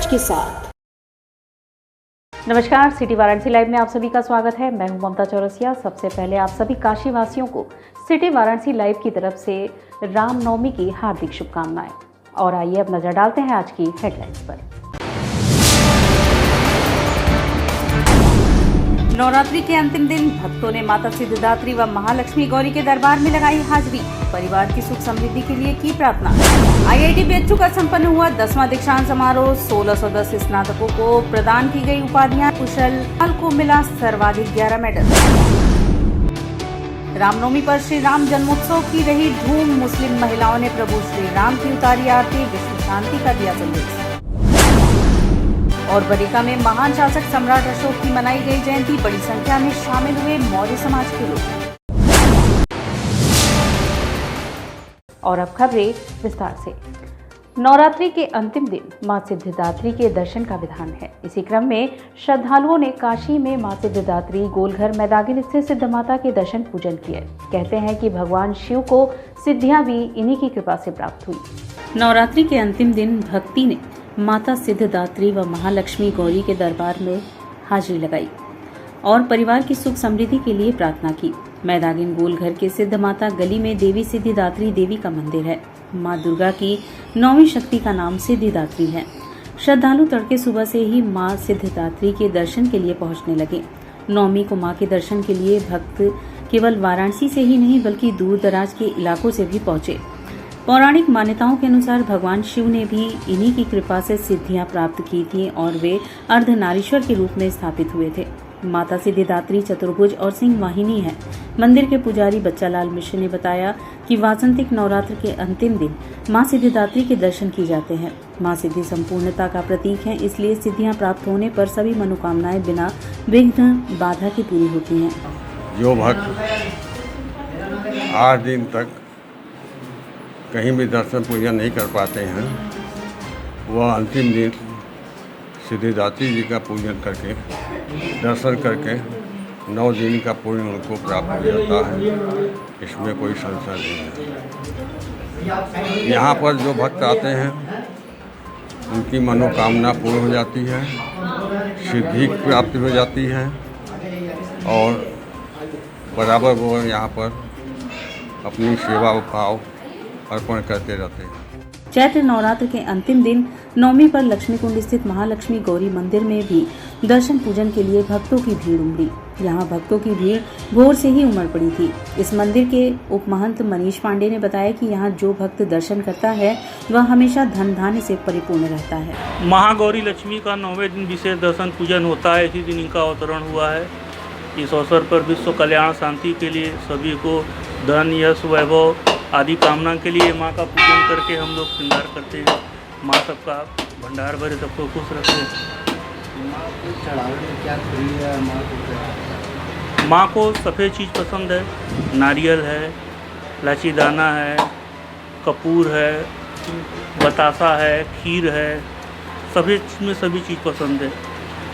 सच के साथ। नमस्कार, सिटी वाराणसी लाइव में आप सभी का स्वागत है। मैं हूं ममता चौरसिया। सबसे पहले आप सभी काशी वासियों को सिटी वाराणसी लाइव की तरफ से रामनवमी की हार्दिक शुभकामनाएं। और आइए अब नजर डालते हैं आज की हेडलाइंस पर। नवरात्रि के अंतिम दिन भक्तों ने माता सिद्धिदात्री व महालक्ष्मी गौरी के दरबार में लगाई हाजिरी। परिवार की सुख समृद्धि के लिए की प्रार्थना। IIT बेच्चू का संपन्न हुआ 10वां दीक्षांत समारोह। 1610 स्नातकों को प्रदान की गई उपाधियां। कुशल को मिला सर्वाधिक 11 मेडल। रामनवमी पर श्री राम जन्मोत्सव की रही धूम। मुस्लिम महिलाओं ने प्रभु श्री राम की उतारी आरती। विश्व शांति का दिया संदेश। और बरिका में महान शासक सम्राट अशोक की मनाई गई जयंती। बड़ी संख्या में शामिल हुए मौर्य समाज के लोग। और अब खबरें विस्तार से। नवरात्रि के अंतिम दिन मां सिद्धिदात्री के दर्शन का विधान है। इसी क्रम में श्रद्धालुओं ने काशी में मां सिद्धिदात्री गोलघर मैदागिन स्थित सिद्ध माता के दर्शन पूजन किए। कहते हैं कि भगवान शिव को सिद्धियां भी इन्हीं की कृपा से प्राप्त हुई। नवरात्रि के अंतिम दिन भक्ति ने माता सिद्धिदात्री व महालक्ष्मी गौरी के दरबार में हाजिरी लगाई और परिवार की सुख समृद्धि के लिए प्रार्थना की। मैदागिन गोलघर के सिद्ध माता गली में देवी सिद्धिदात्री देवी का मंदिर है। मां दुर्गा की 9वीं शक्ति का नाम सिद्धिदात्री है। श्रद्धालु तड़के सुबह से ही मां सिद्धिदात्री के दर्शन के लिए पहुंचने लगे। नवमी को मां के दर्शन के लिए भक्त केवल वाराणसी से ही नहीं बल्कि दूर दराज के इलाकों से भी पहुंचे। पौराणिक मान्यताओं के अनुसार भगवान शिव ने भी इन्हीं की कृपा से सिद्धियां प्राप्त की थीं और वे अर्धनारीश्वर के रूप में स्थापित हुए थे। माता सिद्धिदात्री चतुर्भुज और सिंह वाहिनी है। मंदिर के पुजारी बच्चालाल मिश्र ने बताया कि वासंतिक नवरात्र के अंतिम दिन मां सिद्धिदात्री के दर्शन किए जाते हैं। मां सिद्धि संपूर्णता का प्रतीक है, इसलिए सिद्धियां प्राप्त होने पर सभी मनोकामनाएं बिना विघ्न बाधा की पूरी होती हैं। जो भक्त 8 दिन तक कहीं भी दर्शन पूजन नहीं कर पाते हैं, वह अंतिम दिन सिद्धिदात्री जी का पूजन करके दर्शन करके 9 दिन का पुण्य उनको प्राप्त हो जाता है। इसमें कोई संशय नहीं है। यहाँ पर जो भक्त आते हैं उनकी मनोकामना पूर्ण हो जाती है, सिद्धि प्राप्ति हो जाती है और बराबर वो यहाँ पर अपनी सेवा भाव अर्पण करते रहते हैं। चैत्र नवरात्र के अंतिम दिन नवमी पर लक्ष्मी कुंड स्थित महालक्ष्मी गौरी मंदिर में भी दर्शन पूजन के लिए भक्तों की भीड़ उमड़ी। यहाँ भक्तों की भीड़ भोर से ही उमड़ पड़ी थी। इस मंदिर के उपमहंत मनीष पांडे ने बताया कि यहाँ जो भक्त दर्शन करता है वह हमेशा धन धान्य से परिपूर्ण रहता है। महागौरी लक्ष्मी का 9वें दिन विशेष दर्शन पूजन होता है। इसी दिन इनका अवतरण हुआ है। इस अवसर पर विश्व कल्याण शांति के लिए सभी को धन यश वैभव आदि कामना के लिए माँ का पूजन करके हम लोग श्रृंगार करते हैं। माँ सबका भंडार भरे, सबको खुश रखे। माँ को सफ़ेद चीज़ पसंद है। नारियल है, इलायची दाना है, कपूर है, बतासा है, खीर है, सफ़ेद में सभी चीज़ पसंद है।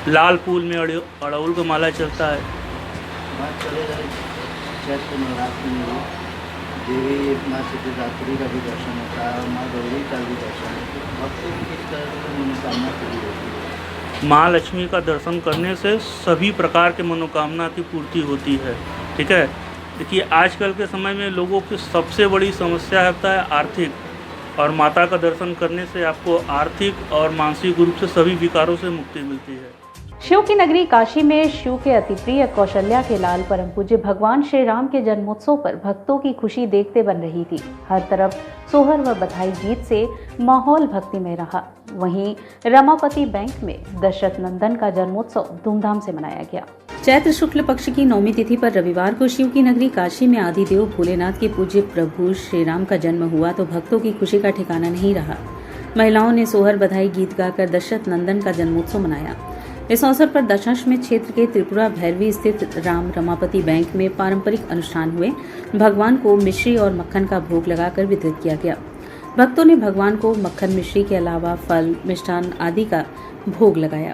लाल फूल में अड़हुल का माला चलता है। देवी माँ सिद्धिदात्री का भी दर्शन होता है और माँ गौरी का भी दर्शन होता है। भक्तों की किस तरह की मनोकामना पूरी होती है? माँ लक्ष्मी का दर्शन करने से सभी प्रकार के मनोकामना की पूर्ति होती है। ठीक है, देखिए आजकल के समय में लोगों की सबसे बड़ी समस्या होता है आर्थिक, और माता का दर्शन करने से आपको आर्थिक और मानसिक रूप से सभी विकारों से मुक्ति मिलती है। शिव की नगरी काशी में शिव के अति प्रिय कौशल्या के लाल परम पूज्य भगवान श्री राम के जन्मोत्सव पर भक्तों की खुशी देखते बन रही थी। हर तरफ सोहर व बधाई गीत से माहौल भक्तिमय रहा। वहीं रमापति बैंक में दशरथ नंदन का जन्मोत्सव धूमधाम से मनाया गया। चैत्र शुक्ल पक्ष की 9वीं तिथि पर रविवार को शिव की नगरी काशी में आदिदेव भोलेनाथ के पूज्य प्रभु श्री राम का जन्म हुआ तो भक्तों की खुशी का ठिकाना नहीं रहा। महिलाओं ने सोहर बधाई गीत गाकर दशरथ नंदन का जन्मोत्सव मनाया। इस अवसर पर दशाश्वमेध क्षेत्र के त्रिपुरा भैरवी स्थित राम रमापति बैंक में पारंपरिक अनुष्ठान हुए। भगवान को मिश्री और मक्खन का भोग लगाकर वितरित किया गया। भक्तों ने भगवान को मक्खन मिश्री के अलावा फल, मिष्ठान आदि का भोग लगाया।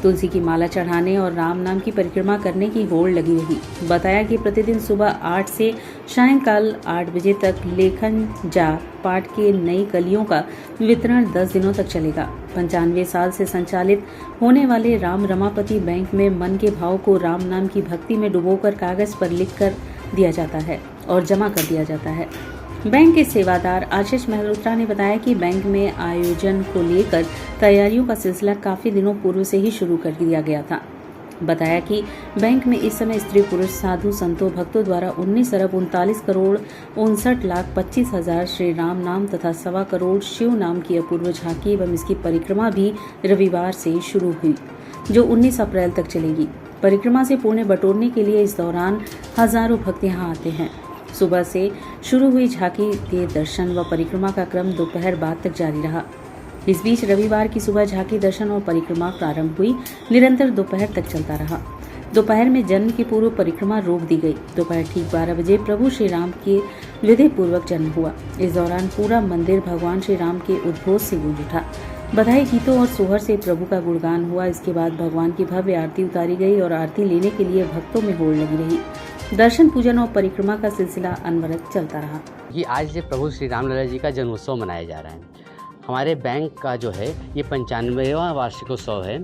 तुलसी की माला चढ़ाने और राम नाम की परिक्रमा करने की होड़ लगी रही। बताया कि प्रतिदिन सुबह 8 से सायंकाल 8 बजे तक लेखन जाप पाठ के नई कलियों का वितरण 10 दिनों तक चलेगा। 95 साल से संचालित होने वाले राम रमापति बैंक में मन के भाव को राम नाम की भक्ति में डुबोकर कागज पर लिख कर दिया जाता है और जमा कर दिया जाता है। बैंक के सेवादार आशीष मल्होत्रा ने बताया कि बैंक में आयोजन को लेकर तैयारियों का सिलसिला काफी दिनों पूर्व से ही शुरू कर दिया गया था। बताया कि बैंक में इस समय स्त्री पुरुष साधु संतों भक्तों द्वारा 19 अरब 39 करोड़ 59 लाख 25 हजार श्री राम नाम तथा 1.25 करोड़ शिव नाम की अपूर्व झांकी एवं इसकी परिक्रमा भी रविवार से शुरू हुई, जो 19 अप्रैल तक चलेगी। परिक्रमा से पुण्य बटोरने के लिए इस दौरान हजारों भक्त यहाँ आते हैं। सुबह से शुरू हुई झांकी के दर्शन व परिक्रमा का क्रम दोपहर बाद तक जारी रहा। इस बीच रविवार की सुबह झांकी दर्शन और परिक्रमा प्रारंभ हुई, निरंतर दोपहर तक चलता रहा। दोपहर में जन्म की पूर्व परिक्रमा रोक दी गई। दोपहर ठीक 12 बजे प्रभु श्री राम के विधि पूर्वक जन्म हुआ। इस दौरान पूरा मंदिर भगवान श्री राम के उद्घोष से गूंज उठा। बधाई गीतों और सोहर से प्रभु का गुणगान हुआ। इसके बाद भगवान की भव्य आरती उतारी गई और आरती लेने के लिए भक्तों में होड़ लगी रही। दर्शन पूजन और परिक्रमा का सिलसिला अनवरत चलता रहा। ये आज प्रभु श्री रामलला जी का जन्मोत्सव मनाया जा रहा है। हमारे बैंक का जो है ये 95वां वार्षिकोत्सव है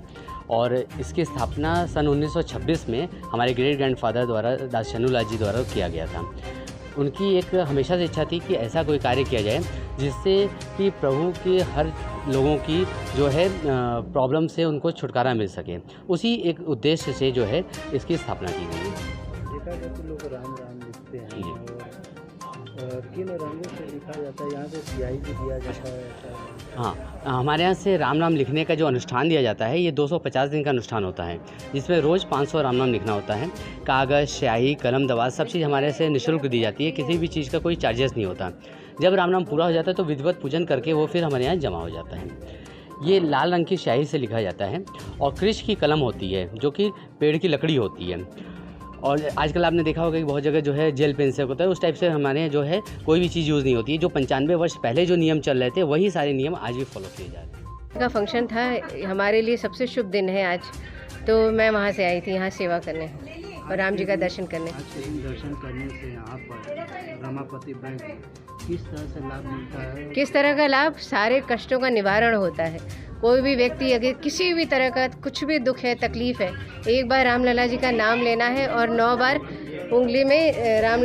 और इसकी स्थापना सन 1926 में हमारे ग्रेट ग्रैंडफादर द्वारा दास छन्नूलाल जी द्वारा किया गया था। उनकी एक हमेशा से इच्छा थी कि ऐसा कोई कार्य किया जाए जिससे कि प्रभु के हर लोगों की जो है प्रॉब्लम से उनको छुटकारा मिल सके। उसी एक उद्देश्य से जो है इसकी स्थापना की गई है। देखा जाए तो लोग राम राम लिखते हैं और किन रंगों से लिखा जाता है? यहाँ से स्याही भी दिया जाता है? हाँ, हमारे यहाँ से राम नाम लिखने का जो अनुष्ठान दिया जाता है ये 250 दिन का अनुष्ठान होता है, जिसमें रोज़ 500 राम नाम लिखना होता है। कागज़, स्याही, कलम, दवा सब चीज़ हमारे से निःशुल्क दी जाती है। किसी भी चीज़ का कोई चार्जेस नहीं होता। जब राम नाम पूरा हो जाता है तो विधिवत पूजन करके वो फिर हमारे यहाँ जमा हो जाता है। ये लाल रंग की स्याही से लिखा जाता है और कृष की कलम होती है जो कि पेड़ की लकड़ी होती है। और आजकल आपने देखा होगा कि बहुत जगह जो है जेल पेन से होता है, उस टाइप से हमारे यहाँ जो है कोई भी चीज़ यूज़ नहीं होती है। जो 95 वर्ष पहले जो नियम चल रहे थे वही सारे नियम आज भी फॉलो किए जा रहे हैं। का फंक्शन था, हमारे लिए सबसे शुभ दिन है आज, तो मैं वहाँ से आई थी यहाँ सेवा करने और राम जी का दर्शन करने। आज के दिन दर्शन करने से यहाँ पर रमापति बैंक किस तरह से लाभ मिलता है? किस तरह का लाभ? सारे कष्टों का निवारण होता है। कोई भी व्यक्ति अगर किसी भी तरह का कुछ भी दुख है, तकलीफ़ है, एक बार रामलला जी का नाम लेना है और 9 बार उंगली में राम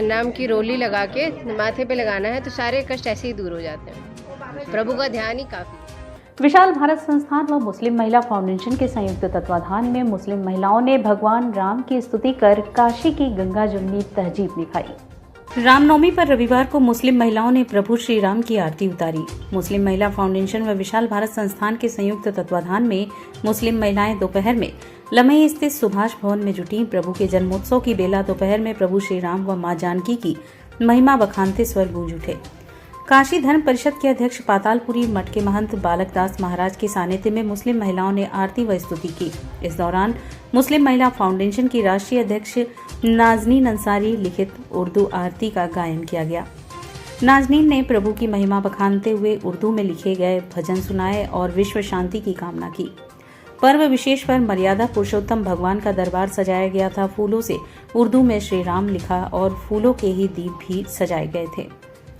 नाम की रोली लगा के माथे पे लगाना है, तो सारे कष्ट ऐसे ही दूर हो जाते हैं। प्रभु का ध्यान ही काफ़ी। विशाल भारत संस्थान व मुस्लिम महिला फाउंडेशन के संयुक्त तत्वाधान में मुस्लिम महिलाओं ने भगवान राम की स्तुति कर काशी की गंगा जमनी तहजीब निभाई। रामनवमी पर रविवार को मुस्लिम महिलाओं ने प्रभु श्री राम की आरती उतारी। मुस्लिम महिला फाउंडेशन व विशाल भारत संस्थान के संयुक्त तत्वाधान में मुस्लिम महिलाएं दोपहर में लमई स्थित सुभाष भवन में जुटी। प्रभु के जन्मोत्सव की बेला दोपहर में प्रभु श्री राम व मां जानकी की महिमा बखानते स्वर गूंज उठे। काशी धर्म परिषद के अध्यक्ष पातालपुरी मठ के महंत बालक दास महाराज के सानिध्य में मुस्लिम महिलाओं ने आरती व स्तुति की। इस दौरान मुस्लिम महिला फाउंडेशन की राष्ट्रीय अध्यक्ष नाजनीन अंसारी लिखित उर्दू आरती का गायन किया गया। नाजनीन ने प्रभु की महिमा बखानते हुए उर्दू में लिखे गए भजन सुनाए और विश्व शांति की कामना की। पर्व विशेष पर मर्यादा पुरुषोत्तम भगवान का दरबार सजाया गया था। फूलों से उर्दू में श्री राम लिखा और फूलों के ही दीप भी सजाए गए थे।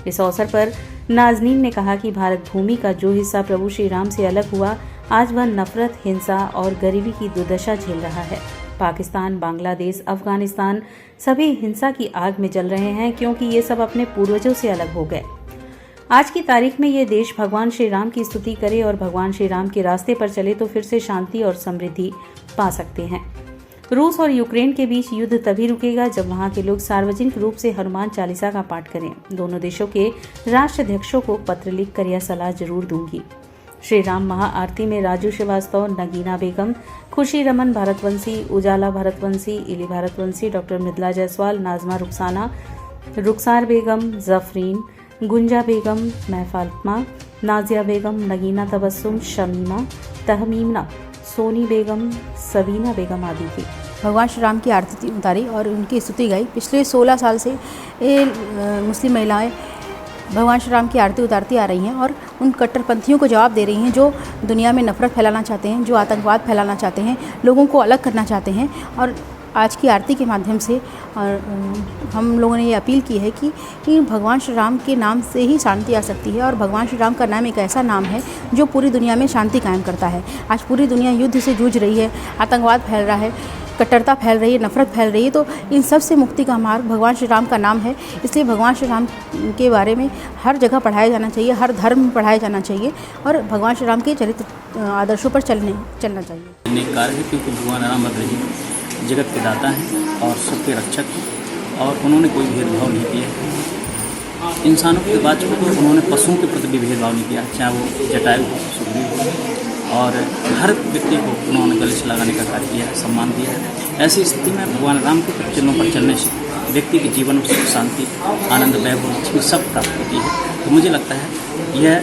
इस अवसर पर नाजनीन ने कहा कि भारत भूमि का जो हिस्सा प्रभु श्री राम से अलग हुआ, आज वह नफरत, हिंसा और गरीबी की दुर्दशा झेल रहा है। पाकिस्तान, बांग्लादेश, अफगानिस्तान सभी हिंसा की आग में जल रहे हैं, क्योंकि ये सब अपने पूर्वजों से अलग हो गए। आज की तारीख में ये देश भगवान श्री राम की स्तुति करे और भगवान श्री राम के रास्ते पर चले तो फिर से शांति और समृद्धि पा सकते हैं। रूस और यूक्रेन के बीच युद्ध तभी रुकेगा जब वहां के लोग सार्वजनिक रूप से हनुमान चालीसा का पाठ करें। दोनों देशों के राष्ट्राध्यक्षों को पत्र लिखकर यह सलाह जरूर दूंगी। श्री राम महाआरती में राजू श्रीवास्तव, नगीना बेगम, खुशी रमन भारतवंशी, उजाला भारतवंशी, इली भारतवंशी, डॉक्टर मृदुला जायसवाल, नाजमा रुखसाना, रुखसार बेगम, जफरीन, गुंजा बेगम, महफात्मा, नाजिया बेगम, नगीना तबस्सुम, शमीमा, तहमीना, सोनी बेगम, सबीना बेगम आदि थी। भगवान श्री राम की आरती उतारी और उनकी स्तुति गाई। पिछले 16 साल से मुस्लिम महिलाएं भगवान श्री राम की आरती उतारती आ रही हैं और उन कट्टरपंथियों को जवाब दे रही हैं जो दुनिया में नफरत फैलाना चाहते हैं, जो आतंकवाद फैलाना चाहते हैं, लोगों को अलग करना चाहते हैं। और आज की आरती के माध्यम से हम लोगों ने ये अपील की है कि भगवान श्री राम के नाम से ही शांति आ सकती है और भगवान श्री राम का नाम एक ऐसा नाम है जो पूरी दुनिया में शांति कायम करता है। आज पूरी दुनिया युद्ध से जूझ रही है, आतंकवाद फैल रहा है, कट्टरता फैल रही है, नफरत फैल रही है, तो इन सब से मुक्ति का मार्ग भगवान श्री राम का नाम है। इसलिए भगवान श्री राम के बारे में हर जगह पढ़ाया जाना चाहिए, हर धर्म में पढ़ाया जाना चाहिए और भगवान श्री राम के चरित्र आदर्शों पर चलना चाहिए। नेक कार्य है क्योंकि भगवान रामभद्र जी जगत के दाता हैं और सबके रक्षक हैं और उन्होंने कोई भेदभाव नहीं किया। इंसानों के बाद तो उन्होंने पशुओं के प्रति भी भेदभाव नहीं किया, चाहे वो जटायु हो, सुग्रीव हो, और हर व्यक्ति को उन्होंने गले से लगाने का कार्य किया है, सम्मान दिया है। ऐसी स्थिति में भगवान राम के चिन्हों पर चलने से व्यक्ति के जीवन में सुख शांति, आनंद, वैभव, लक्ष्मी सब प्राप्त होती है। तो मुझे लगता है यह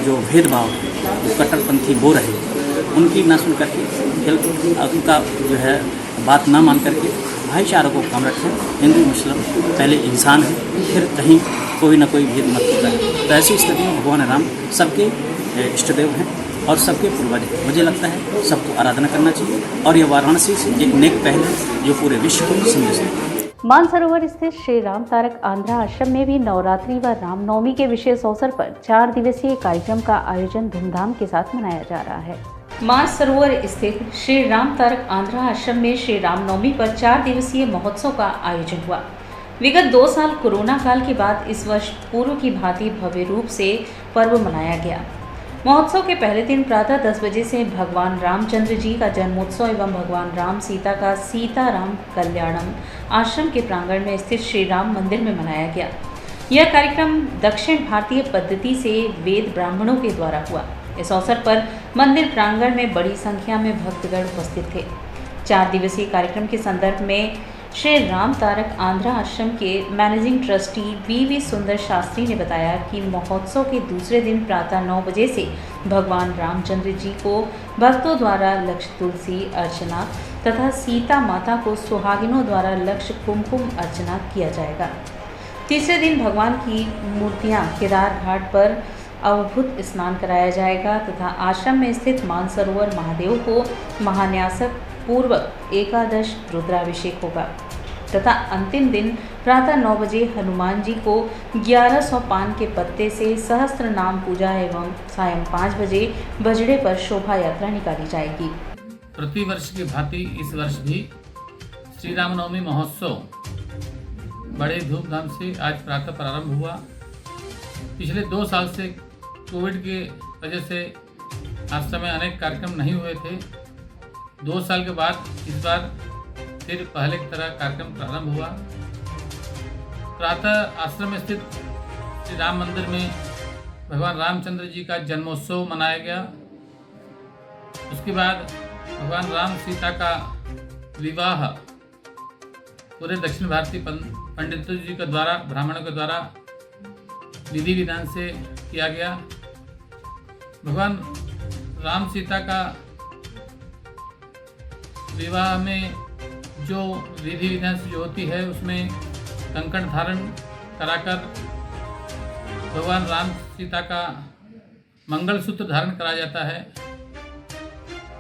जो भेदभाव है, जो कट्टरपंथी वो रहे, उनकी ना सुन करके, उनका जो है बात ना मान करके भाईचारा को काम रखें। हिंदू मुस्लिम पहले इंसान है, फिर कहीं कोई ना कोई भेद मत होता है। तो ऐसी स्थिति में भगवान राम सबके इष्टदेव हैं और सबके पूर्वज हैं। मुझे लगता है सबको आराधना करना चाहिए और यह वाराणसी से एक नेक पहल है जो पूरे विश्व को संदेश है। मानसरोवर स्थित श्री राम तारक आंध्रा आश्रम में भी नवरात्रि व रामनवमी के विशेष अवसर पर 4 दिवसीय कार्यक्रम का आयोजन धूमधाम के साथ मनाया जा रहा है। मानसरोवर स्थित श्री राम तारक आंध्रा आश्रम में श्री रामनवमी पर 4 दिवसीय महोत्सव का आयोजन हुआ। विगत 2 साल कोरोना काल के बाद इस वर्ष पूर्व की भांति भव्य रूप से पर्व मनाया गया। महोत्सव के पहले दिन प्रातः 10 बजे से भगवान रामचंद्र जी का जन्मोत्सव एवं भगवान राम सीता का सीताराम कल्याणम आश्रम के प्रांगण में स्थित श्री राम मंदिर में मनाया गया। यह कार्यक्रम दक्षिण भारतीय पद्धति से वेद ब्राह्मणों के द्वारा हुआ। इस अवसर पर मंदिर प्रांगण में बड़ी संख्या में भक्तगण उपस्थित थे। 4 दिवसीय कार्यक्रम के संदर्भ में श्री राम तारक आंध्रा आश्रम के मैनेजिंग ट्रस्टी वी सुंदर शास्त्री ने बताया कि महोत्सव के दूसरे दिन प्रातः 9 बजे से भगवान रामचंद्र जी को भक्तों द्वारा लक्ष्य तुलसी अर्चना तथा सीता माता को सुहागिनों द्वारा लक्ष्य कुमकुम अर्चना किया जाएगा। तीसरे दिन भगवान की मूर्तियां केदार घाट पर अवभुत स्नान कराया जाएगा तथा आश्रम में स्थित मानसरोवर महादेव को महान्यासक पूर्वक एकादश रुद्राभिषेक होगा तथा अंतिम दिन प्रातः 9 बजे हनुमान जी को 1100 पान के पत्ते से सहस्त्र नाम पूजा एवं सायं 5 बजे बजड़े पर शोभा यात्रा निकाली जाएगी। प्रतिवर्ष की भांति इस वर्ष भी श्री रामनवमी महोत्सव बड़े धूमधाम से आज प्रातः प्रारंभ हुआ। पिछले 2 साल से कोविड की वजह से आश्रम में अनेक कार्यक्रम नहीं हुए थे। 2 साल के बाद इस बार फिर पहले की तरह कार्यक्रम प्रारंभ हुआ। प्रातः आश्रम में स्थित श्री राम मंदिर में भगवान रामचंद्र जी का जन्मोत्सव मनाया गया। उसके बाद भगवान राम सीता का विवाह पूरे दक्षिण भारतीय पंडितों जी के द्वारा, ब्राह्मणों के द्वारा विधि विधान से किया गया। भगवान राम सीता का विवाह में जो विधि विधान से जो होती है उसमें कंकण धारण कराकर भगवान राम सीता का मंगलसूत्र धारण कराया जाता है।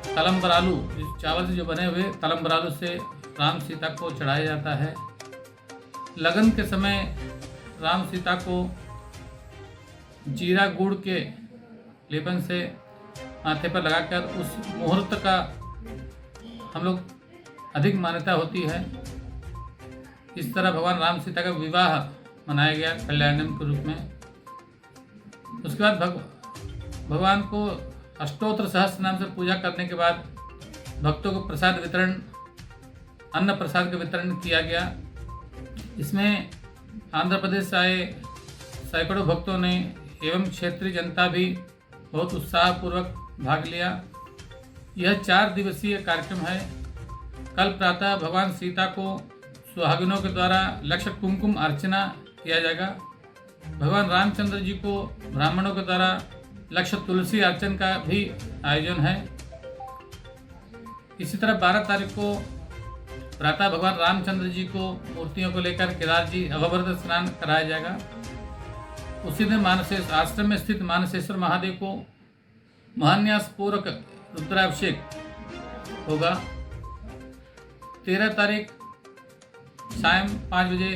तलम्बरालू, चावल से जो बने हुए तलम्बरालू से राम सीता को चढ़ाया जाता है। लगन के समय राम सीता को जीरा गुड़ के लेपन से माथे पर लगाकर उस मुहूर्त का हम लोग अधिक मान्यता होती है। इस तरह भगवान राम सीता का विवाह मनाया गया कल्याणम के रूप में। उसके बाद भगवान को अष्टोत्तर सहस्त्र नाम से पूजा करने के बाद भक्तों को प्रसाद वितरण, अन्न प्रसाद का वितरण किया गया। इसमें आंध्र प्रदेश से आए सैकड़ों भक्तों ने एवं क्षेत्रीय जनता भी बहुत उत्साहपूर्वक भाग लिया। यह 4 दिवसीय कार्यक्रम है। कल प्रातः भगवान सीता को सुहागिनों के द्वारा लक्ष्य कुमकुम अर्चना किया जाएगा। भगवान रामचंद्र जी को ब्राह्मणों के द्वारा लक्ष्य तुलसी अर्चन का भी आयोजन है। इसी तरह 12 तारीख को प्रातः भगवान रामचंद्र जी को मूर्तियों को लेकर केदार जी अवभृत स्नान कराया जाएगा। उसी दिन मानसेश्वर आश्रम में स्थित मानसेश्वर महादेव को महान्यास पूर्वक रुद्राभिषेक होगा। 13 तारीख शाम 5 बजे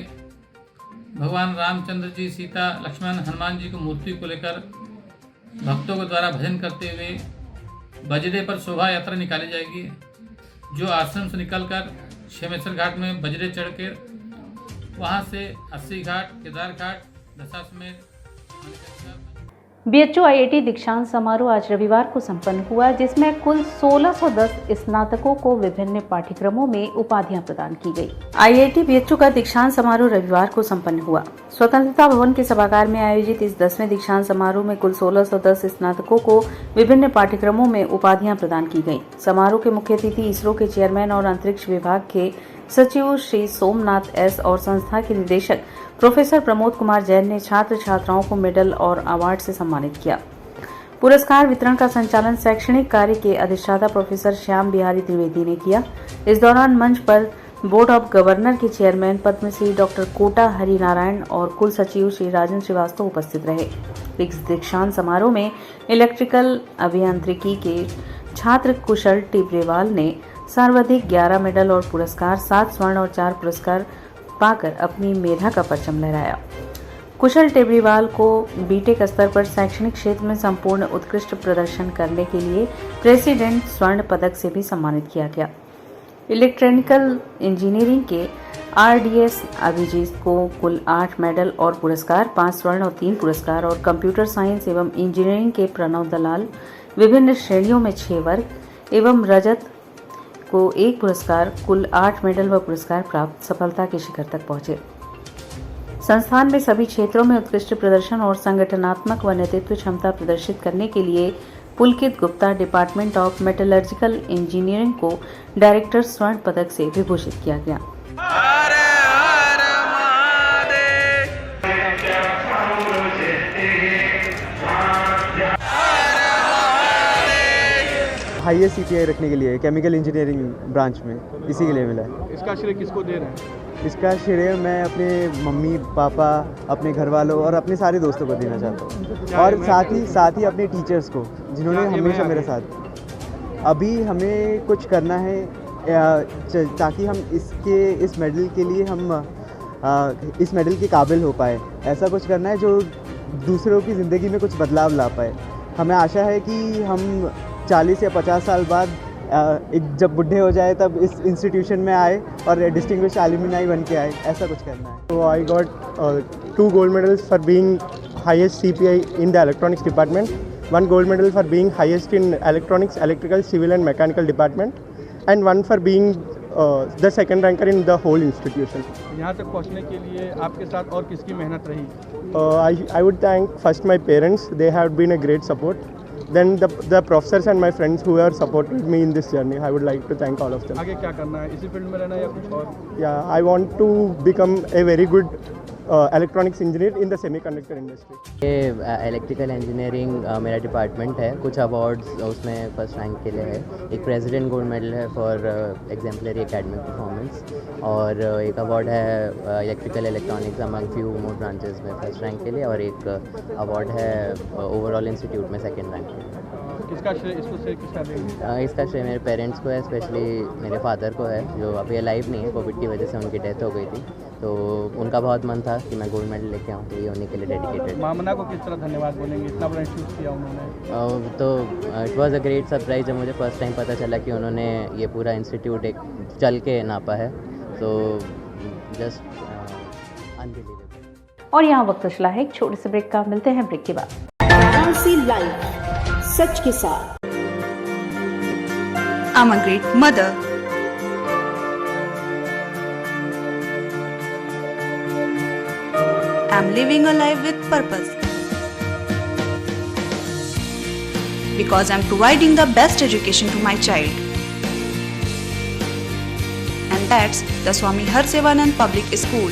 भगवान रामचंद्र जी, सीता, लक्ष्मण, हनुमान जी की मूर्ति को लेकर भक्तों के द्वारा भजन करते हुए बजरे पर शोभा यात्रा निकाली जाएगी, जो आश्रम से निकलकर क्षेमेश्वर घाट में बजरे चढ़ कर वहाँ से 80 घाट, केदार घाट, दशाश्वमेध। बीएचयू आईआईटी दीक्षांत समारोह आज रविवार को संपन्न हुआ, जिसमें कुल 1610 स्नातकों को विभिन्न पाठ्यक्रमों में उपाधियां प्रदान की गई। आईआईटी बीएचयू का दीक्षांत समारोह रविवार को संपन्न हुआ। स्वतंत्रता भवन के सभागार में आयोजित इस 10वें दीक्षांत समारोह में कुल 1610 स्नातकों को विभिन्न पाठ्यक्रमों में उपाधियां प्रदान की गयी। समारोह के मुख्य अतिथि इसरो के चेयरमैन और अंतरिक्ष विभाग के सचिव श्री सोमनाथ एस और संस्था के निदेशक प्रोफेसर प्रमोद कुमार जैन ने छात्र छात्राओं को मेडल और अवार्ड से सम्मानित किया। पुरस्कार वितरण का संचालन शैक्षणिक कार्य के अधिष्ठाता प्रोफेसर श्याम बिहारी त्रिवेदी ने किया। इस दौरान मंच पर बोर्ड ऑफ गवर्नर के चेयरमैन पद्मश्री डॉक्टर कोटा हरिनारायण और कुल सचिव श्री राजन श्रीवास्तव उपस्थित रहे। इस दीक्षांत समारोह में इलेक्ट्रिकल अभियांत्रिकी के छात्र कुशल टिब्रेवाल ने सर्वाधिक 11 मेडल और पुरस्कार, 7 स्वर्ण और 4 पुरस्कार पाकर अपनी मेधा का परचम लहराया। कुशल टेबरीवाल को बीटेक स्तर पर शैक्षणिक क्षेत्र में संपूर्ण उत्कृष्ट प्रदर्शन करने के लिए प्रेसिडेंट स्वर्ण पदक से भी सम्मानित किया गया। इलेक्ट्रिकल इंजीनियरिंग के आरडीएस अभिजीत को कुल 8 मेडल और पुरस्कार, 5 स्वर्ण और 3 पुरस्कार और कंप्यूटर साइंस एवं इंजीनियरिंग के प्रणव दलाल विभिन्न श्रेणियों में 6 वर्ग एवं रजत को 1 पुरस्कार, कुल 8 मेडल व पुरस्कार प्राप्त सफलता के शिखर तक पहुंचे। संस्थान में सभी क्षेत्रों में उत्कृष्ट प्रदर्शन और संगठनात्मक व नेतृत्व क्षमता प्रदर्शित करने के लिए Pulkit Gupta department of metallurgical engineering को डायरेक्टर स्वर्ण पदक से विभूषित किया गया। हाईएस्ट सीपीआई रखने के लिए केमिकल इंजीनियरिंग ब्रांच में, इसी के लिए मिला है। इसका श्रेय किसको दे रहे हैं? इसका श्रेय मैं अपने मम्मी पापा, अपने घर वालों और अपने सारे दोस्तों को देना चाहता हूँ, और साथ ही अपने टीचर्स को जिन्होंने हमेशा मेरे साथ। अभी हमें कुछ करना है ताकि हम इस मेडल के लिए हम इस मेडल के काबिल हो पाए। ऐसा कुछ करना है जो दूसरों की ज़िंदगी में कुछ बदलाव ला पाए। हमें आशा है कि हम 40 या 50 साल बाद जब बुढ़े हो जाए तब इस इंस्टीट्यूशन में आए और डिस्टिंग्विश एलुमनाई बन के आए। ऐसा कुछ करना है। So I got 2 gold medals for being highest CPI in the electronics department, 1 gold medal for being highest in electronics, electrical, civil and mechanical department, and 1 for being the second ranker in the whole institution. यहाँ तक पहुँचने के लिए आपके साथ और किसकी मेहनत रही? I would thank first my parents. They have been a great support. Then the professors and my friends who have supported me in this journey. I would like to thank all of them. आगे क्या करना है? इसी field में रहना है या कुछ और? Yeah, I want to become a very good electronics engineer in the semiconductor industry. ये इलेक्ट्रिकल इंजीनियरिंग मेरा डिपार्टमेंट है। कुछ अवार्ड्स उसमें फर्स्ट रैंक के लिए है। एक प्रेसिडेंट गोल्ड मेडल है फॉर एग्जाम्पलरी एकेडमिक परफॉर्मेंस, और एक अवार्ड है electrical electronics among few more branches में फर्स्ट रैंक के लिए, और एक अवार्ड है ओवरऑल इंस्टीट्यूट में सेकेंड रैंक के लिए। किसका श्रेय किसका देंगे? इसका श्रेय मेरे पेरेंट्स को है, स्पेशली मेरे फादर को है, जो अभी अलाइव नहीं है। कोविड की वजह से उनकी डेथ हो गई थी, तो उनका बहुत मन था कि मैं गोल्ड मेडल लेके आऊँ, तो ये उन्हीं के लिए डेडिकेटेड। मामना को किस तरह धन्यवाद बोलेंगे? इतना बड़ा इंस्टीट्यूट किया उन्होंने। तो it was a great surprise जब मुझे फर्स्ट टाइम पता चला कि उन्होंने ये पूरा इंस्टीट्यूट एक चल के नापा है, तो जस्ट अनबिलीवेबल। और यहाँ वक्त चला है एक छोटे से ब्रेक का। मिलते हैं ब्रेक के बाद। सच के साथ। I'm a great mother. I'm living a life with purpose. Because I'm providing the best education to my child. And that's the Swami Harsevanand Public School.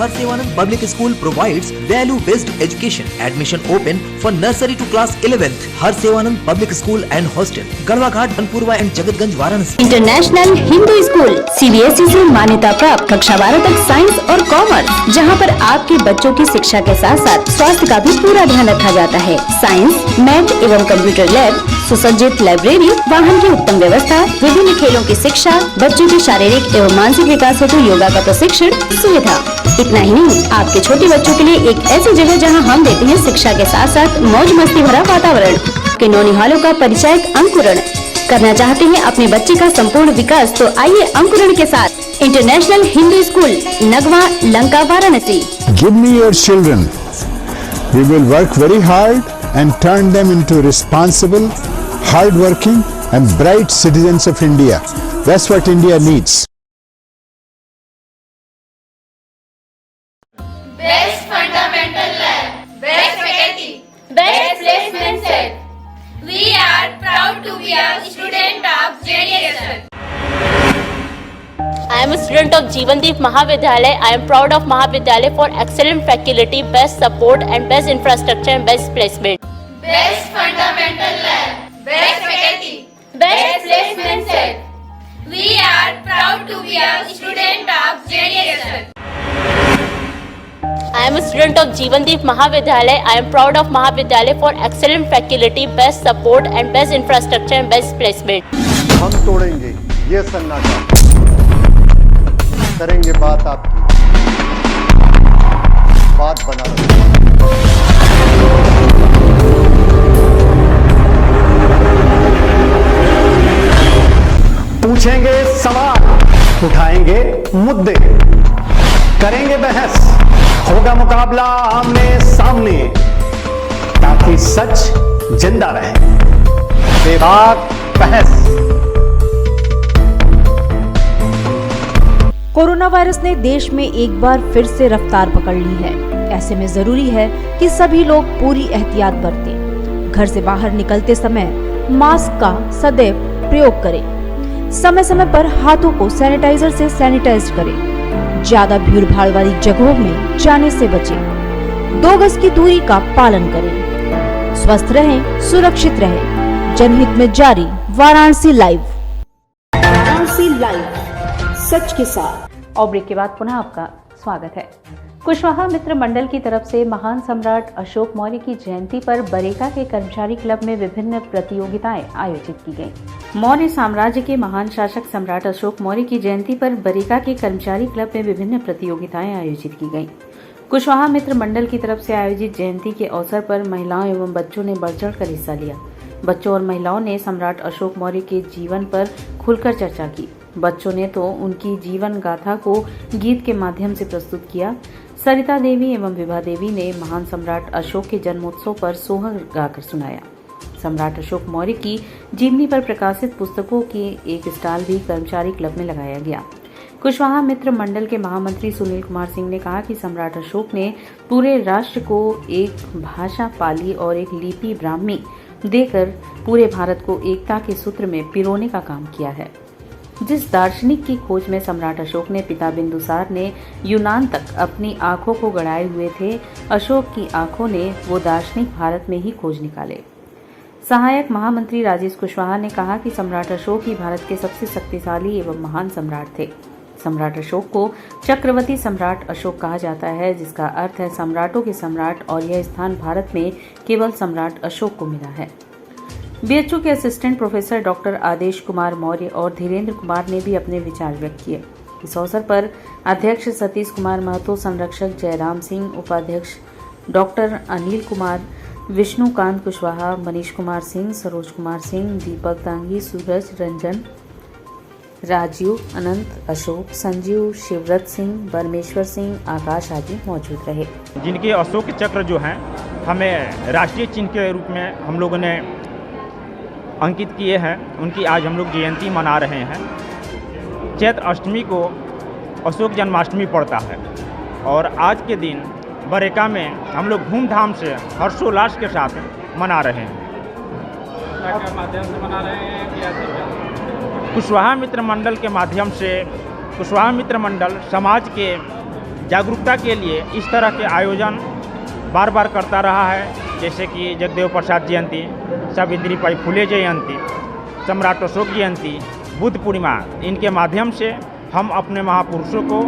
Harsevanand Public School provides value-based education. Admission open for nursery to class 11th. Harsevanand Public School and Hostel, Gadwaghat, Dhanpurwa and Jagatganj, Varanasi. International Hindu school CBSE से मान्यता प्राप्त कक्षा 12 तक science और commerce, जहां पर आपके बच्चों की शिक्षा के साथ साथ स्वास्थ्य का भी पूरा ध्यान रखा जाता है। साइंस, मैथ एवं कंप्यूटर लैब, सुसज्जित लाइब्रेरी, वाहन की उत्तम व्यवस्था, विभिन्न खेलों की शिक्षा, बच्चों के शारीरिक एवं मानसिक विकास हेतु योगा का प्रशिक्षण सुविधा। इतना ही नहीं, आपके छोटे बच्चों के लिए एक ऐसी जगह जहां हम देते हैं शिक्षा के साथ साथ मौज मस्ती भरा वातावरण। के नौनिहालों का परिचय अंकुरण करना चाहते हैं अपने बच्चे का संपूर्ण विकास, तो आइए अंकुरण के साथ international Hindu school, Nagwa, Lanka, Varanasi. Give me your children. We will work very hard and turn them into responsible, hard-working and bright citizens of India. That's what India needs. Best fundamental lab, best faculty, best placement set. We are proud to be a student of JDSN. I am a student of Jeevandeep Mahavidyalaya. I am proud of Mahavidyalaya for excellent faculty, best support and best infrastructure and best placement. Best fundamental lab, best faculty, best placement set. We are proud to be a student of JDSN. I am a student of Jeevandeep Mahavidyalaya. I am proud of Mahavidyalaya for excellent faculty, best support and best infrastructure and best placement. हम तोड़ेंगे ये सन्नाटा, करेंगे बात आपकी, बात बना पूछेंगे सवाल, उठाएंगे मुद्दे, करेंगे बहस, होगा मुकाबला आमने सामने, ताकि सच जिंदा रहे। बेबाक बहस। कोरोना वायरस ने देश में एक बार फिर से रफ्तार पकड़ ली है। ऐसे में जरूरी है कि सभी लोग पूरी एहतियात बरतें। घर से बाहर निकलते समय मास्क का सदैव प्रयोग करें। समय समय पर हाथों को सैनिटाइजर से सैनिटाइज करें। ज्यादा भीड़ भाड़ वाली जगहों में जाने से बचें। 2 गज की दूरी का पालन करें। स्वस्थ रहें, सुरक्षित रहें। जनहित में जारी वाराणसी लाइव। वाराणसी लाइव, सच के साथ। और ब्रेक के बाद पुनः आपका स्वागत है। कुशवाहा मित्र मंडल की तरफ से महान सम्राट अशोक मौर्य की जयंती पर बरेका के कर्मचारी क्लब में विभिन्न प्रतियोगिताएं आयोजित की गईं। मौर्य साम्राज्य के महान शासक सम्राट अशोक मौर्य की जयंती पर बरेका के कर्मचारी क्लब में विभिन्न प्रतियोगिताएं आयोजित की गईं। कुशवाहा मित्र मंडल की तरफ से आयोजित जयंती के अवसर पर महिलाओं एवं बच्चों ने बढ़ चढ़ कर हिस्सा लिया। बच्चों और महिलाओं ने सम्राट अशोक मौर्य के जीवन पर खुलकर चर्चा की। बच्चों ने तो उनकी जीवन गाथा को गीत के माध्यम से प्रस्तुत किया। सरिता देवी एवं विभा देवी ने महान सम्राट अशोक के जन्मोत्सव पर सोहर गाकर सुनाया। सम्राट अशोक मौर्य की जीवनी पर प्रकाशित पुस्तकों की एक स्टॉल भी कर्मचारी क्लब में लगाया गया। कुशवाहा मित्र मंडल के महामंत्री सुनील कुमार सिंह ने कहा कि सम्राट अशोक ने पूरे राष्ट्र को एक भाषा पाली और एक लिपि ब्राह्मी देकर पूरे भारत को एकता के सूत्र में पिरोने का काम किया है। जिस दार्शनिक की खोज में सम्राट अशोक ने पिता बिंदुसार ने यूनान तक अपनी आंखों को गड़ाए हुए थे, अशोक की आंखों ने वो दार्शनिक भारत में ही खोज निकाले। सहायक महामंत्री राजेश कुशवाहा ने कहा कि सम्राट अशोक ही भारत के सबसे शक्तिशाली एवं महान सम्राट थे। सम्राट अशोक को चक्रवर्ती सम्राट अशोक कहा जाता है, जिसका अर्थ है सम्राटों के सम्राट, और यह स्थान भारत में केवल सम्राट अशोक को मिला है। बीएचयू के असिस्टेंट प्रोफेसर डॉक्टर आदेश कुमार मौर्य और धीरेन्द्र कुमार ने भी अपने विचार व्यक्त किए। इस अवसर पर अध्यक्ष सतीश कुमार महतो, संरक्षक जयराम सिंह, उपाध्यक्ष डॉक्टर अनिल कुमार, विष्णुकांत कुशवाहा, मनीष कुमार सिंह, सरोज कुमार सिंह, दीपक तांगी, सूरज रंजन, राजीव, अनंत, अशोक, संजीव, शिवव्रत सिंह, परमेश्वर सिंह, आकाश आदि मौजूद रहे। जिनके अशोक चक्र जो हैं हमें राष्ट्रीय चिन्ह के रूप में हम लोगों ने अंकित किए हैं, उनकी आज हम लोग जयंती मना रहे हैं। चैत्र अष्टमी को अशोक जन्माष्टमी पड़ता है और आज के दिन बरेका में हम लोग धूमधाम से हर्षोल्लास के साथ मना रहे हैं। क्या माध्यम से मना रहे हैं कि ऐसे कुशवाहा मित्र मंडल के माध्यम से कुशवाहा मित्र मंडल समाज के जागरूकता के लिए इस तरह के आयोजन बार बार करता रहा है, जैसे कि जगदेव प्रसाद जयंती, सावित्रीबाई फुले जयंती, सम्राट अशोक जयंती, बुद्ध पूर्णिमा। इनके माध्यम से हम अपने महापुरुषों को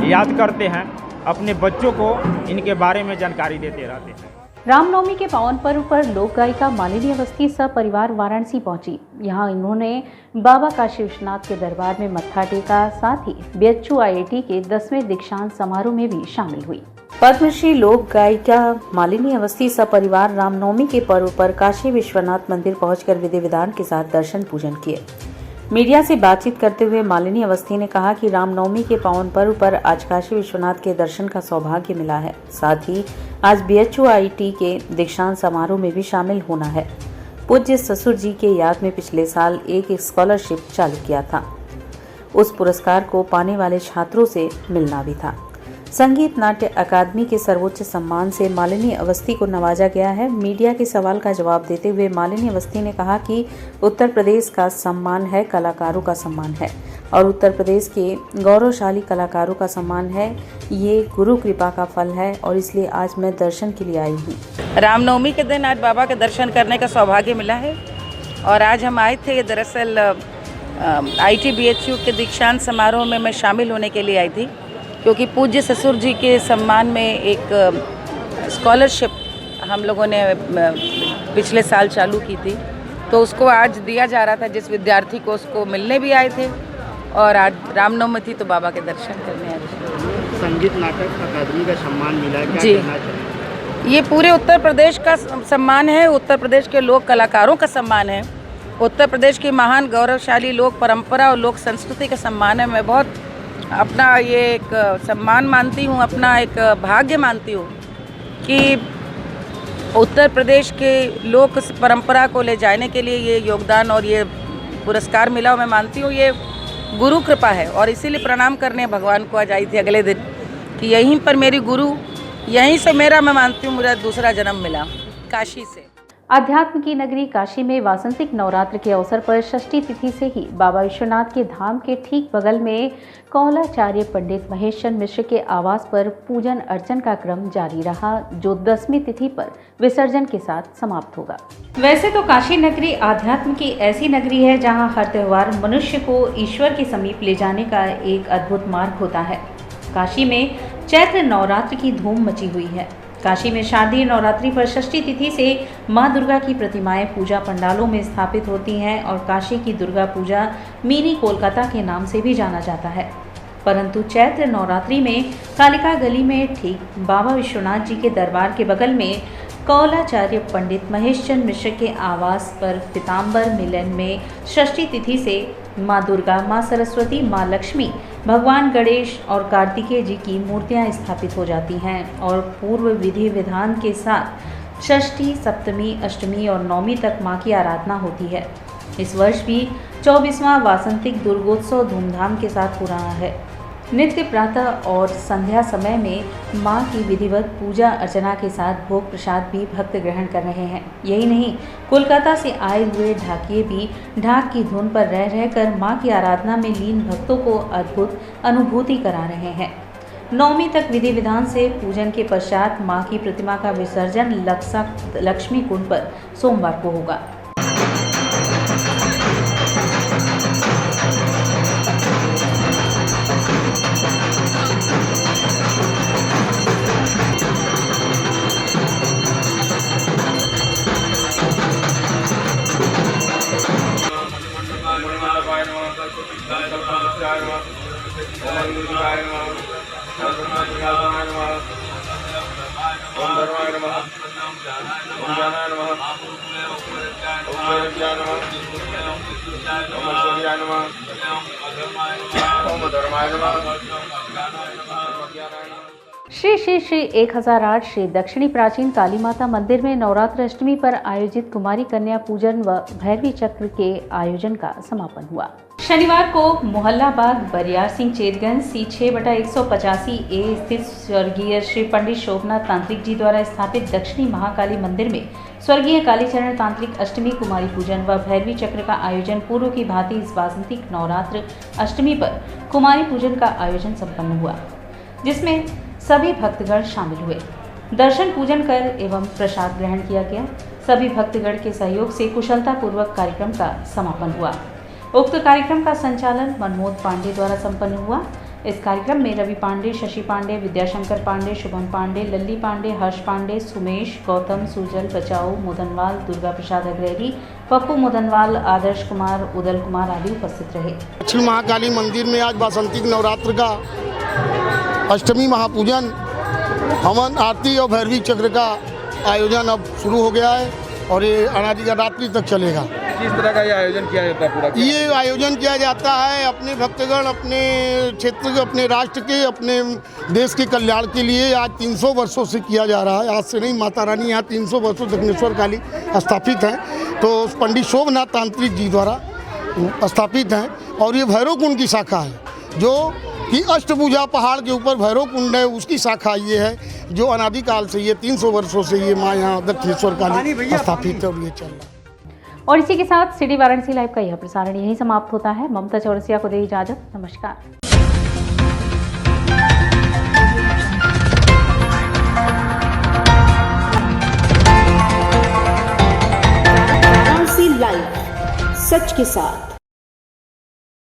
याद करते हैं, अपने बच्चों को इनके बारे में जानकारी देते रहते हैं। रामनवमी के पावन पर्व पर लोक गायिका मालिनी अवस्थी सपरिवार वाराणसी पहुंची। यहां इन्होंने बाबा काशी विश्वनाथ के दरबार में मत्था टेका, साथ ही बीएचयू IIT के 10वें दीक्षांत समारोह में भी शामिल हुई। पद्मश्री लोक गायिका मालिनी अवस्थी सपरिवार रामनवमी के पर्व पर काशी विश्वनाथ मंदिर पहुंचकर विधि विधान के साथ दर्शन पूजन किए। मीडिया से बातचीत करते हुए मालिनी अवस्थी ने कहा कि रामनवमी के पावन पर्व पर आज काशी विश्वनाथ के दर्शन का सौभाग्य मिला है, साथ ही आज बीएचयू IIT के दीक्षांत समारोह में भी शामिल होना है। पूज्य ससुर जी के याद में पिछले साल एक स्कॉलरशिप चालू किया था, उस पुरस्कार को पाने वाले छात्रों से मिलना भी था। संगीत नाट्य अकादमी के सर्वोच्च सम्मान से मालिनी अवस्थी को नवाजा गया है। मीडिया के सवाल का जवाब देते हुए मालिनी अवस्थी ने कहा कि उत्तर प्रदेश का सम्मान है, कलाकारों का सम्मान है और उत्तर प्रदेश के गौरवशाली कलाकारों का सम्मान है। ये गुरु कृपा का फल है और इसलिए आज मैं दर्शन के लिए आई हूँ। रामनवमी के दिन आज बाबा के दर्शन करने का सौभाग्य मिला है और आज हम आए थे। दरअसल IIT BHU के दीक्षांत समारोह में मैं शामिल होने के लिए आई थी, क्योंकि पूज्य ससुर जी के सम्मान में एक स्कॉलरशिप हम लोगों ने पिछले साल चालू की थी, तो उसको आज दिया जा रहा था जिस विद्यार्थी को, उसको मिलने भी आए थे और आज रामनवमी थी तो बाबा के दर्शन करने आए थे। संगीत नाटक अकादमी का सम्मान मिला है, क्या जी कहना चाहिए? ये पूरे उत्तर प्रदेश का सम्मान है, उत्तर प्रदेश के लोक कलाकारों का सम्मान है, उत्तर प्रदेश की महान गौरवशाली लोक परंपरा और लोक संस्कृति का सम्मान है। मैं बहुत अपना ये एक सम्मान मानती हूँ, अपना एक भाग्य मानती हूँ कि उत्तर प्रदेश के लोक परंपरा को ले जाने के लिए ये योगदान और ये पुरस्कार मिला। और मैं मानती हूँ ये गुरु कृपा है और इसीलिए प्रणाम करने भगवान को आज आई थी अगले दिन कि यहीं पर मेरी गुरु, यहीं से मेरा, मैं मानती हूँ मेरा दूसरा जन्म मिला, काशी से। अध्यात्म की नगरी काशी में वासंतिक नवरात्र के अवसर पर षष्ठी तिथि से ही बाबा विश्वनाथ के धाम के ठीक बगल में कौलाचार्य पंडित महेश चंद्र मिश्र के आवास पर पूजन अर्चन का क्रम जारी रहा, जो 10वीं तिथि पर विसर्जन के साथ समाप्त होगा। वैसे तो काशी नगरी आध्यात्म की ऐसी नगरी है जहां हर त्योहार मनुष्य को ईश्वर के समीप ले जाने का एक अद्भुत मार्ग होता है। काशी में चैत्र नवरात्र की धूम मची हुई है। काशी में शारदीय नवरात्रि पर षष्ठी तिथि से मां दुर्गा की प्रतिमाएं पूजा पंडालों में स्थापित होती हैं और काशी की दुर्गा पूजा मिनी कोलकाता के नाम से भी जाना जाता है। परंतु चैत्र नवरात्रि में कालिका गली में ठीक बाबा विश्वनाथ जी के दरबार के बगल में कौलाचार्य पंडित महेश चंद्र मिश्र के आवास पर पीताम्बर मिलन में षष्ठी तिथि से माँ दुर्गा, माँ सरस्वती, माँ लक्ष्मी, भगवान गणेश और कार्तिकेय जी की मूर्तियां स्थापित हो जाती हैं और पूर्व विधि विधान के साथ षष्ठी, सप्तमी, अष्टमी और नवमी तक माँ की आराधना होती है। इस वर्ष भी 24वां वासंतिक दुर्गोत्सव धूमधाम के साथ हो रहा है। नित्य प्रातः और संध्या समय में मां की विधिवत पूजा अर्चना के साथ भोग प्रसाद भी भक्त ग्रहण कर रहे हैं। यही नहीं, कोलकाता से आए हुए ढाकिये भी ढाक की धुन पर रह रहकर मां की आराधना में लीन भक्तों को अद्भुत अनुभूति करा रहे हैं। नवमी तक विधि विधान से पूजन के पश्चात मां की प्रतिमा का विसर्जन लक्ष्मी कुंड पर सोमवार को होगा। श्री श्री श्री 1008 श्री दक्षिणी प्राचीन काली माता मंदिर में नवरात्र अष्टमी पर आयोजित कुमारी कन्या पूजन व भैरवी चक्र के आयोजन का समापन हुआ। शनिवार को मोहल्ला बाग बरियार सिंह चेतगंज C6/185A स्थित स्वर्गीय श्री पंडित शोभनाथ तांत्रिक जी द्वारा स्थापित दक्षिणी महाकाली मंदिर में स्वर्गीय कालीचरण तांत्रिक अष्टमी कुमारी पूजन व भैरवी चक्र का आयोजन पूर्व की भांति इस वासंतिक नवरात्र अष्टमी पर कुमारी पूजन का आयोजन संपन्न हुआ। जिसमें सभी भक्तगण शामिल हुए। दर्शन पूजन कर एवं प्रसाद ग्रहण किया गया। सभी भक्तगण के सहयोग से कुशलता पूर्वक कार्यक्रम का समापन हुआ। उक्त कार्यक्रम का संचालन मनमोद पांडे द्वारा संपन्न हुआ। इस कार्यक्रम में रवि पांडे, शशि पांडे, विद्याशंकर पांडे, शुभम पांडे, लल्ली पांडे, हर्ष पांडे, सुमेश, गौतम, सुजल, बचाओ, मोदनवाल, दुर्गा प्रसाद अग्रहरी, पप्पू मोदनवाल, आदर्श कुमार, उदल कुमार आदि उपस्थित रहे। दक्षिण महाकाली मंदिर में आज वासंतिक नवरात्र का अष्टमी महापूजन, हवन, आरती और भैरवी चक्र का आयोजन अब शुरू हो गया है और ये अनादि रात्रि तक चलेगा। किस तरह का ये आयोजन किया जाता है पूरा? ये आयोजन किया जाता है अपने भक्तगण, अपने क्षेत्र के, अपने राष्ट्र के, अपने देश के कल्याण के लिए। आज 300 वर्षों से किया जा रहा है। आज से नहीं, माता रानी यहाँ 300 वर्षों दक्षिणेश्वर काली स्थापित हैं, तो पंडित शोभनाथ तांत्रिक जी द्वारा स्थापित हैं। और ये भैरव कुंड की शाखा है, जो कि अष्टभुजा पहाड़ के ऊपर भैरव कुंड है, उसकी शाखा ये है, जो अनादिकाल से ये 300 वर्षों से ये माँ यहाँ दक्षिणेश्वर काली स्थापित है और ये चल रहा है। और इसी के साथ सिटी वाराणसी लाइव का यह प्रसारण यहीं समाप्त होता है। ममता चौरसिया को दे इजाजत। नमस्कार। वाराणसी लाइव, सच के साथ।